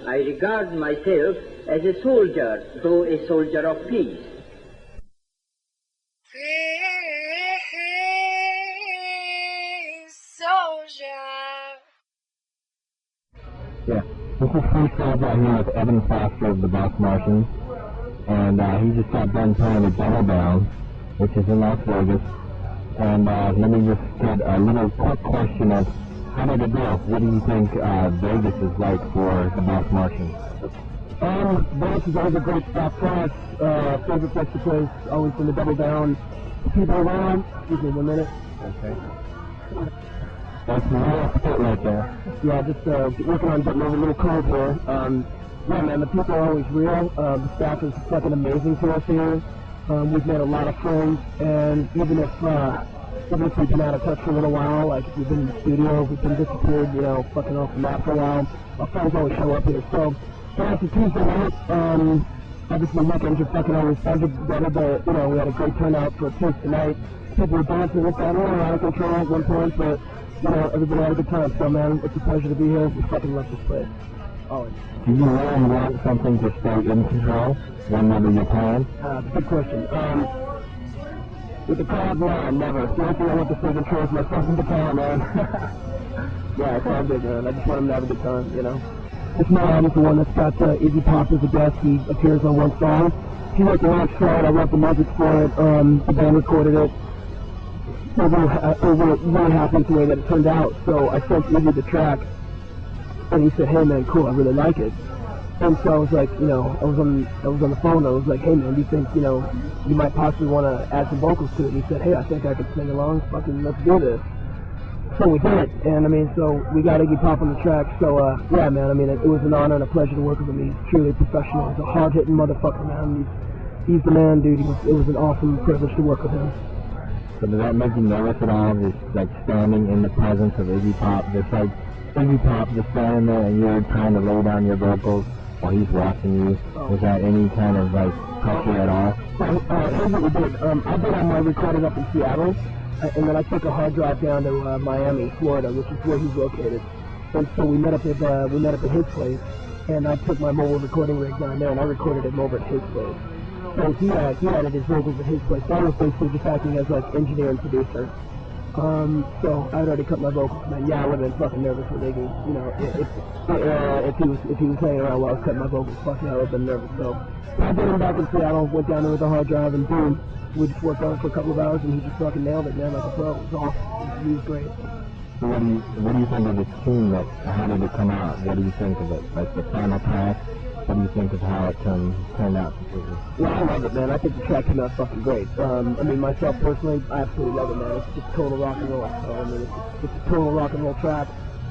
I regard myself as a soldier, though a soldier of peace. Yeah, this is freesouljah here with Evan Foster of the Boss Martians, and he just got done playing a Double Down, which is in Las Vegas. And let me just get a little quick question of how did it go? What do you think Vegas is like for the Boss Martians? Vegas is always a great spot for us. Favorite place to play, always in the Double Down. People around, excuse me 1 minute. Okay. That's a real spit right there. Yeah, just working on getting over a little cold here. Yeah, man, the people are always real. The staff is fucking amazing to us here. We've made a lot of friends, and even if we've been out of touch for a little while, like if we've been in the studio, we've been disappeared, you know, fucking off the map for a while, our friends always show up here. So, it's a Tuesday night. Obviously, weekends are fucking always better, but, you know, we had a great turnout for a Tuesday night. People were dancing with that all out of control at one point, but, you know, everybody had a good time. So, man, it's a pleasure to be here. We fucking love this place. Always. Do you really want something to stay in control whenever you're playing? Good question. With the crowd, no, never. The only thing I want to stay in control is my fucking guitar, man. Yeah, it's all good, man. I just want him to have a good time, you know. This man is the one that's got Iggy Pop as a guest. He appears on one song. He wrote the lyrics for it. I wrote the music for it. The band recorded it. So we're really happy with the way that it turned out. So I sent Iggy the track, and he said, "Hey man, cool, I really like it." And so I was like, you know, I was on the phone. I was like, "Hey man, do you think, you know, you might possibly want to add some vocals to it?" And he said, "Hey, I think I could sing along. Fucking let's do this." So we did, and I mean, so we got Iggy Pop on the track. So yeah, man, I mean, it was an honor and a pleasure to work with him. He's truly professional. He's a hard-hitting motherfucker, man. He's the man, dude. It was an awesome privilege to work with him. So does that make you nervous at all? Just like standing in the presence of Iggy Pop, just like Iggy Pop just standing there and you're trying to lay down your vocals while he's watching you. Was that any kind of like pressure at all? Here's what we did. I did my recording up in Seattle, and then I took a hard drive down to Miami, Florida, which is where he's located. And so we met up at his place, and I took my mobile recording rig down there, and I recorded it over at his place. So he added his vocals at his place. So I was basically just acting as like engineer and producer. So I had already cut my vocals, and yeah, I would have been fucking nervous with Iggy. You know, if he was hanging around while I was cutting my vocals, fuck yeah, I would have been nervous. So I did him back in Seattle, went down there with a hard drive, and boom, we just worked on it for a couple of hours, and he just fucking nailed it, man, like a pro. It was awesome. He was great. So what do you think of this tune? How did it come out? What do you think of it? Like the final track? What do you think of how it turned out completely? Yeah, I love it, man. I think the track came out fucking great. I mean, myself personally, I absolutely love it, man. It's just total rock and roll. So, I mean, it's a total rock and roll track.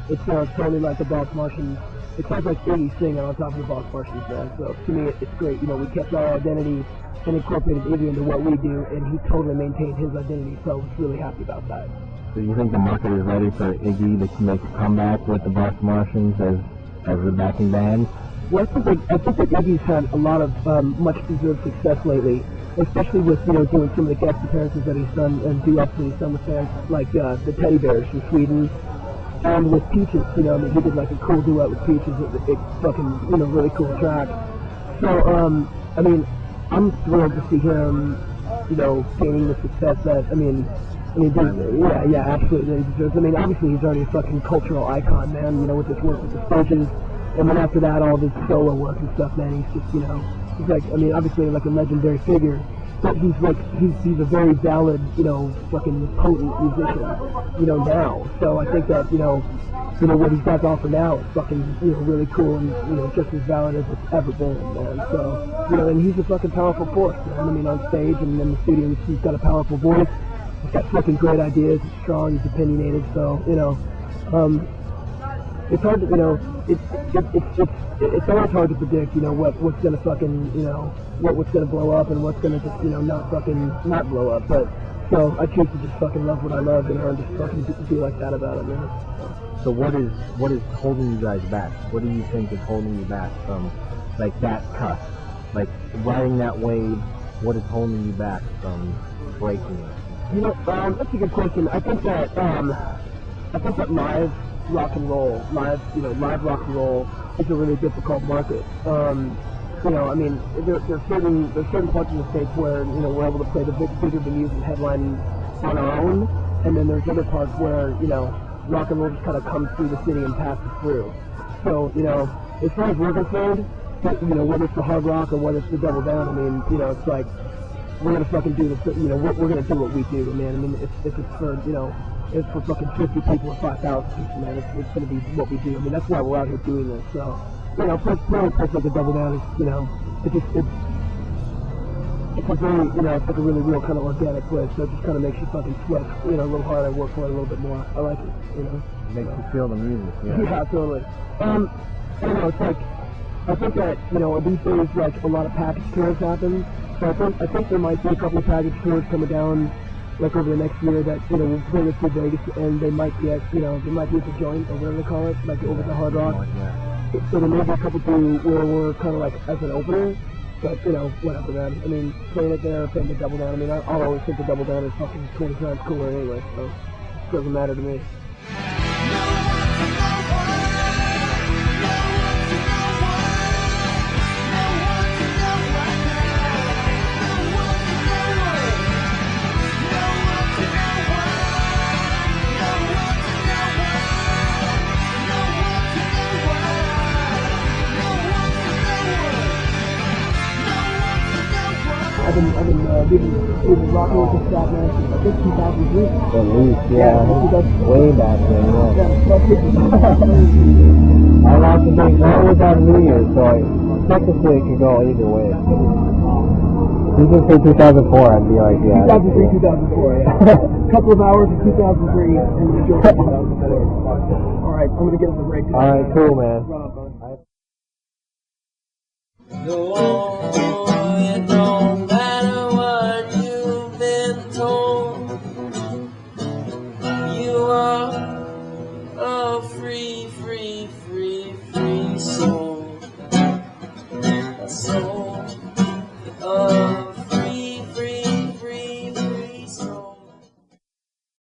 It sounds totally like the Boss Martians. It sounds like Iggy singing on top of the Boss Martians, man. So, to me, it's great. You know, we kept our identity and incorporated Iggy into what we do, and he totally maintained his identity, so I was really happy about that. So you think the market is ready for Iggy to make a comeback with the Boss Martians as the backing band? Well, I think that Iggy's had a lot of much-deserved success lately, especially with, you know, doing some of the guest appearances that he's done and duets that he's done with bands like the Teddy Bears from Sweden, and with Peaches. You know, I mean, he did like a cool duet with Peaches. It's fucking, you know, really cool track. So, I mean, I'm thrilled to see him, you know, gaining the success that, I mean, yeah, absolutely, he deserves. I mean, obviously he's already a fucking cultural icon, man. You know, with his work with the Stooges. And then after that, all this solo work and stuff, man, he's just, you know, he's like, I mean, obviously like a legendary figure, but he's like, he's a very valid, you know, fucking potent musician, you know, now. So I think that, you know, what he's got to offer now is fucking, you know, really cool and, you know, just as valid as it's ever been, man. So, you know, and he's a fucking powerful force, man. I mean, on stage and in the studio, he's got a powerful voice. He's got fucking great ideas. He's strong. He's opinionated. So, you know, it's hard to, you know, it's always hard to predict, you know, what's gonna fucking, you know, what's gonna blow up and what's gonna just, you know, not blow up. But so I choose to just fucking love what I love, you know, and just fucking be like that about it, man. So what is holding you guys back? What do you think is holding you back from like that cut, like riding that wave? What is holding you back from breaking it? You know, that's a good question. I think that live rock and roll, live rock and roll it's a really difficult market. You know, I mean, there's certain parts of the states where, you know, we're able to play the bigger venues and headline on our own, and then there's other parts where, you know, rock and roll just kind of comes through the city and passes through. So, you know, as far as we're concerned, you know, whether it's the hard rock or whether it's the double down, I mean, you know, it's like, we're gonna fucking do this, you know, we're gonna do what we do, man. I mean, if it's for, you know, if for fucking 50 people or 5,000 people, man, it's gonna be what we do. I mean, that's why we're out here doing this, so. You know, first like the double down is, you know, it's a very, you know, it's like a really real kind of organic place, so it just kind of makes you fucking sweat, you know, a little harder, work for it a little bit more. I like it, you know. Makes you feel the music, yeah. Yeah, totally. I don't know, it's like, I think that, you know, these days, like, a lot of package tours happen, so I think there might be a couple of package tours coming down, like, over the next year that, you know, will bring us to Vegas, and they might be at, you know, they might be at the joint, or whatever they call it, like, over the Hard Rock. So there may be a couple too where we're kind of like as an opener, but you know, whatever, man. I mean, playing it there, playing the double down. I mean, I'll always think the double down is fucking 20 times cooler anyway, so it doesn't matter to me. I've been reading rock and roll stuff, man, since I think 2003. At least, yeah. Way back then, yeah. I like to think that was on New Year's, so technically it could go either way. You can say 2004, I'd be like, yeah. 2003, 2004, yeah. A couple of hours in 2003 and the majority of 2004. Alright, I'm gonna get on the break. Alright, cool, man. It don't matter what you've been told. You are a free soul. A soul.